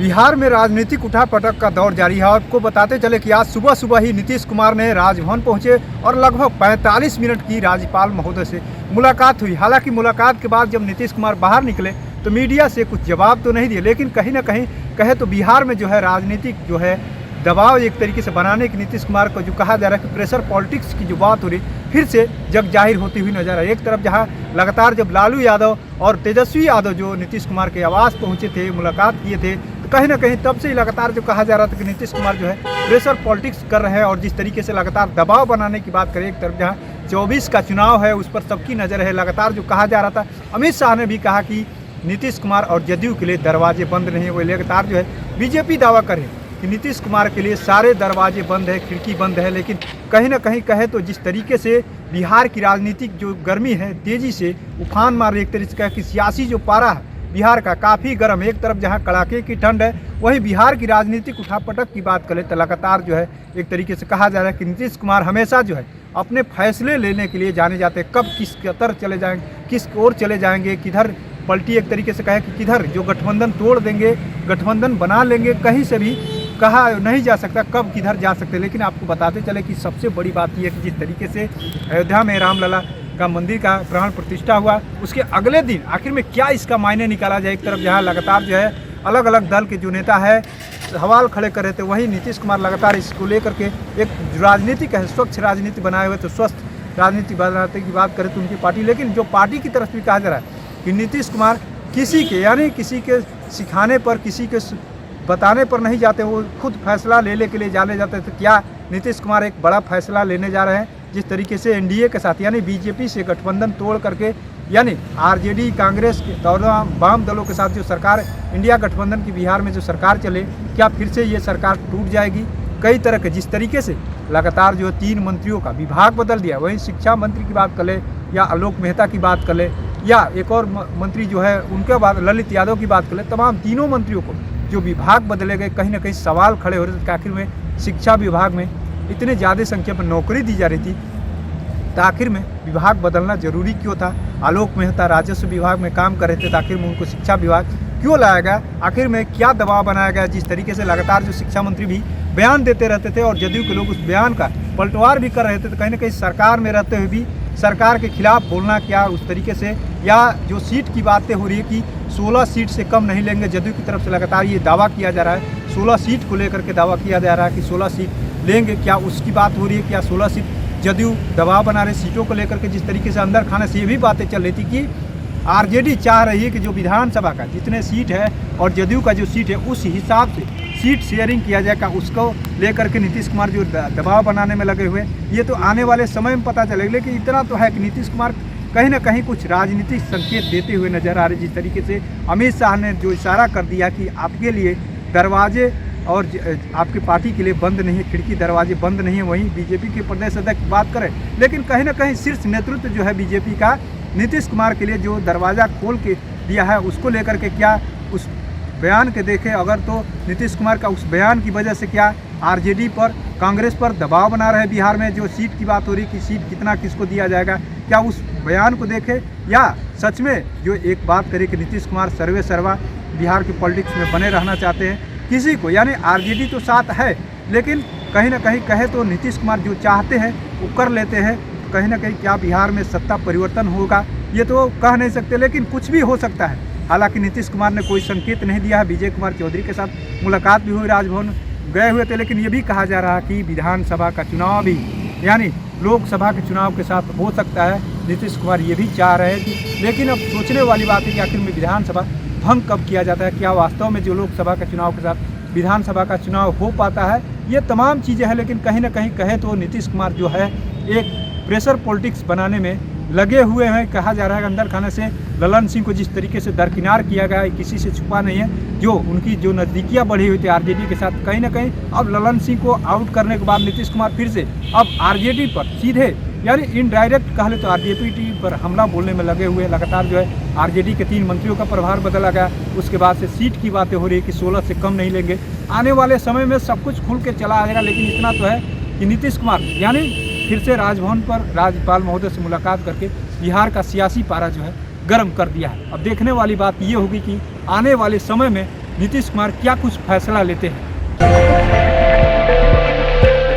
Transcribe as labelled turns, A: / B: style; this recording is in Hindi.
A: बिहार में राजनीतिक उठापटक का दौर जारी है। आपको बताते चले कि आज सुबह सुबह ही नीतीश कुमार ने राजभवन पहुंचे और लगभग 45 मिनट की राज्यपाल महोदय से मुलाकात हुई। हालांकि मुलाकात के बाद जब नीतीश कुमार बाहर निकले तो मीडिया से कुछ जवाब तो नहीं दिए, लेकिन कहीं ना कहीं कहे तो बिहार में जो है राजनीतिक जो है दबाव एक तरीके से बनाने की नीतीश कुमार को जो कहा जा रहा है कि प्रेशर पॉलिटिक्स की जो बात हो रही फिर से जग जाहिर होती हुई नजर आई। एक तरफ जहां लगातार जब लालू यादव और तेजस्वी यादव जो नीतीश कुमार के आवास पहुंचे थे, मुलाकात किए थे, तो कहीं ना कहीं तब से ही लगातार जो कहा जा रहा था कि नीतीश कुमार जो है प्रेशर पॉलिटिक्स कर रहे हैं और जिस तरीके से लगातार दबाव बनाने की बात करें, एक तरफ जहाँ 24 का चुनाव है उस पर सबकी नज़र है। लगातार जो कहा जा रहा था, अमित शाह ने भी कहा कि नीतीश कुमार और जदयू के लिए दरवाजे बंद नहीं है। वो लगातार जो है बीजेपी दावा करे कि नीतीश कुमार के लिए सारे दरवाजे बंद है, खिड़की बंद है, लेकिन कहीं ना कहीं कहे तो जिस तरीके से बिहार की राजनीतिक जो गर्मी है तेजी से उफान मार रही, एक तरीके से कि सियासी जो पारा है बिहार का काफ़ी गर्म। एक तरफ जहां कड़ाके की ठंड है वहीं बिहार की राजनीतिक उठापटक की बात करें तो लगातार जो है एक तरीके से कहा जा रहा है कि नीतीश कुमार हमेशा जो है अपने फैसले लेने के लिए जाने जाते हैं, कब किस तरफ चले जाएंगे, किस ओर चले जाएंगे, किधर पलटी, एक तरीके से कहे कि किधर जो गठबंधन तोड़ देंगे, गठबंधन बना लेंगे, कहीं से भी कहा नहीं जा सकता कब किधर जा सकते। लेकिन आपको बताते चले कि सबसे बड़ी बात यह है कि जिस तरीके से अयोध्या में रामलला का मंदिर का प्राण प्रतिष्ठा हुआ, उसके अगले दिन आखिर में क्या इसका मायने निकाला जाए। एक तरफ जहाँ लगातार जो है अलग अलग दल के जो नेता है सवाल खड़े कर रहे थे, वहीं नीतीश कुमार लगातार इसको लेकर के एक राजनीतिक है, स्वच्छ राजनीति बनाए हुए, तो स्वस्थ राजनीति बनाने की बात करें तो उनकी पार्टी, लेकिन जो पार्टी की तरफ भी कहा जा रहा है कि नीतीश कुमार किसी के यानी किसी के सिखाने पर, किसी के बताने पर नहीं जाते, वो खुद फैसला लेने के लिए जाने जाते। तो क्या नीतीश कुमार एक बड़ा फैसला लेने जा रहे हैं जिस तरीके से एनडीए के साथ यानी बीजेपी से गठबंधन तोड़ करके यानी आरजेडी कांग्रेस के वाम दलों के साथ जो सरकार इंडिया गठबंधन की बिहार में जो सरकार चले, क्या फिर से ये सरकार टूट जाएगी। कई तरह के जिस तरीके से लगातार जो 3 मंत्रियों का विभाग बदल दिया, वहीं शिक्षा मंत्री की बात कर ले या आलोक मेहता की बात कर ले या एक और मंत्री जो है उनके बाद ललित यादव की बात कर ले, तमाम तीनों मंत्रियों को जो विभाग बदले गए, कहीं ना कहीं सवाल खड़े हो रहे थे कि आखिर में शिक्षा विभाग में इतने ज़्यादा संख्या में नौकरी दी जा रही थी, तो आखिर में विभाग बदलना जरूरी क्यों था। आलोक मेहता राजस्व विभाग में काम कर रहे थे, तो आखिर में उनको शिक्षा विभाग क्यों लाया गया, आखिर में क्या दबाव बनाया गया। जिस तरीके से लगातार जो शिक्षा मंत्री भी बयान देते रहते थे और जदयू के लोग उस बयान का पलटवार भी कर रहे थे, तो कहीं ना कहीं सरकार में रहते हुए भी सरकार के खिलाफ बोलना क्या उस तरीके से, या जो सीट की बातें हो रही है कि 16 सीट से कम नहीं लेंगे, जदयू की तरफ से लगातार ये दावा किया जा रहा है, 16 सीट को लेकर के दावा किया जा रहा है कि 16 सीट लेंगे, क्या उसकी बात हो रही है, क्या 16 सीट जदयू दबाव बना रहे सीटों को लेकर के। जिस तरीके से अंदर खाने से ये भी बातें चल रही थी कि आरजेडी चाह रही है कि जो विधानसभा का जितने सीट है और जदयू का जो सीट है उस हिसाब से सीट शेयरिंग किया जाएगा, उसको लेकर के नीतीश कुमार जो दबाव बनाने में लगे हुए, ये तो आने वाले समय में पता चलेगा। लेकिन इतना तो है कि नीतीश कुमार कहीं ना कहीं कुछ राजनीतिक संकेत देते हुए नजर आ रहे। जिस तरीके से अमित शाह ने जो इशारा कर दिया कि आपके लिए दरवाजे और आपकी पार्टी के लिए बंद नहीं है, खिड़की दरवाजे बंद नहीं है। वहीं बीजेपी के प्रदेश अध्यक्ष बात करें, लेकिन कहीं ना कहीं शीर्ष नेतृत्व जो है बीजेपी का नीतीश कुमार के लिए जो दरवाज़ा खोल के दिया है उसको लेकर के क्या उस बयान के देखें अगर, तो नीतीश कुमार का उस बयान की वजह से क्या आरजेडी पर, कांग्रेस पर दबाव बना रहे बिहार में। जो सीट की बात हो रही कि सीट कितना किसको दिया जाएगा, क्या उस बयान को देखें या सच में जो एक बात करें कि नीतीश कुमार सर्वे सर्वा बिहार की पॉलिटिक्स में बने रहना चाहते हैं। किसी को यानी आरजेडी तो साथ है, लेकिन कहीं ना कहीं कहे तो नीतीश कुमार जो चाहते हैं वो कर लेते हैं। कहीं ना कहीं क्या बिहार में सत्ता परिवर्तन होगा ये तो कह नहीं सकते, लेकिन कुछ भी हो सकता है। हालांकि नीतीश कुमार ने कोई संकेत नहीं दिया है। विजय कुमार चौधरी के साथ मुलाकात भी हुई, राजभवन गए हुए थे, लेकिन ये भी कहा जा रहा है कि विधानसभा का चुनाव भी यानी लोकसभा के चुनाव के साथ हो सकता है। नीतीश कुमार ये भी चाह रहे हैं कि, लेकिन अब सोचने वाली बात है कि आखिर में विधानसभा भंग कब किया जाता है, क्या वास्तव में जो लोकसभा के चुनाव के साथ विधानसभा का चुनाव हो पाता है, ये तमाम चीज़ें हैं। लेकिन कहीं ना कहीं कहे तो नीतीश कुमार जो है एक प्रेशर पॉलिटिक्स बनाने में लगे हुए हैं। कहा जा रहा है अंदर खाने से ललन सिंह को जिस तरीके से दरकिनार किया गया है, किसी से छुपा नहीं है। जो उनकी जो नज़दीकियाँ बढ़ी हुई थी आरजेडी के साथ, कहीं ना कहीं अब ललन सिंह को आउट करने के बाद नीतीश कुमार फिर से अब आरजेडी पर सीधे यानी इनडायरेक्ट कह ले तो आरजेडी पर हमला बोलने में लगे हुए। लगातार जो है आरजेडी के 3 मंत्रियों का प्रभार बदला गया, उसके बाद से सीट की बातें हो रही है कि 16 से कम नहीं लेंगे। आने वाले समय में सब कुछ खुल के चला आएगा, लेकिन इतना तो है कि नीतीश कुमार यानी फिर से राजभवन पर राज्यपाल महोदय से मुलाकात करके बिहार का सियासी पारा जो है गर्म कर दिया है। अब देखने वाली बात ये होगी कि आने वाले समय में नीतीश कुमार क्या कुछ फैसला लेते हैं।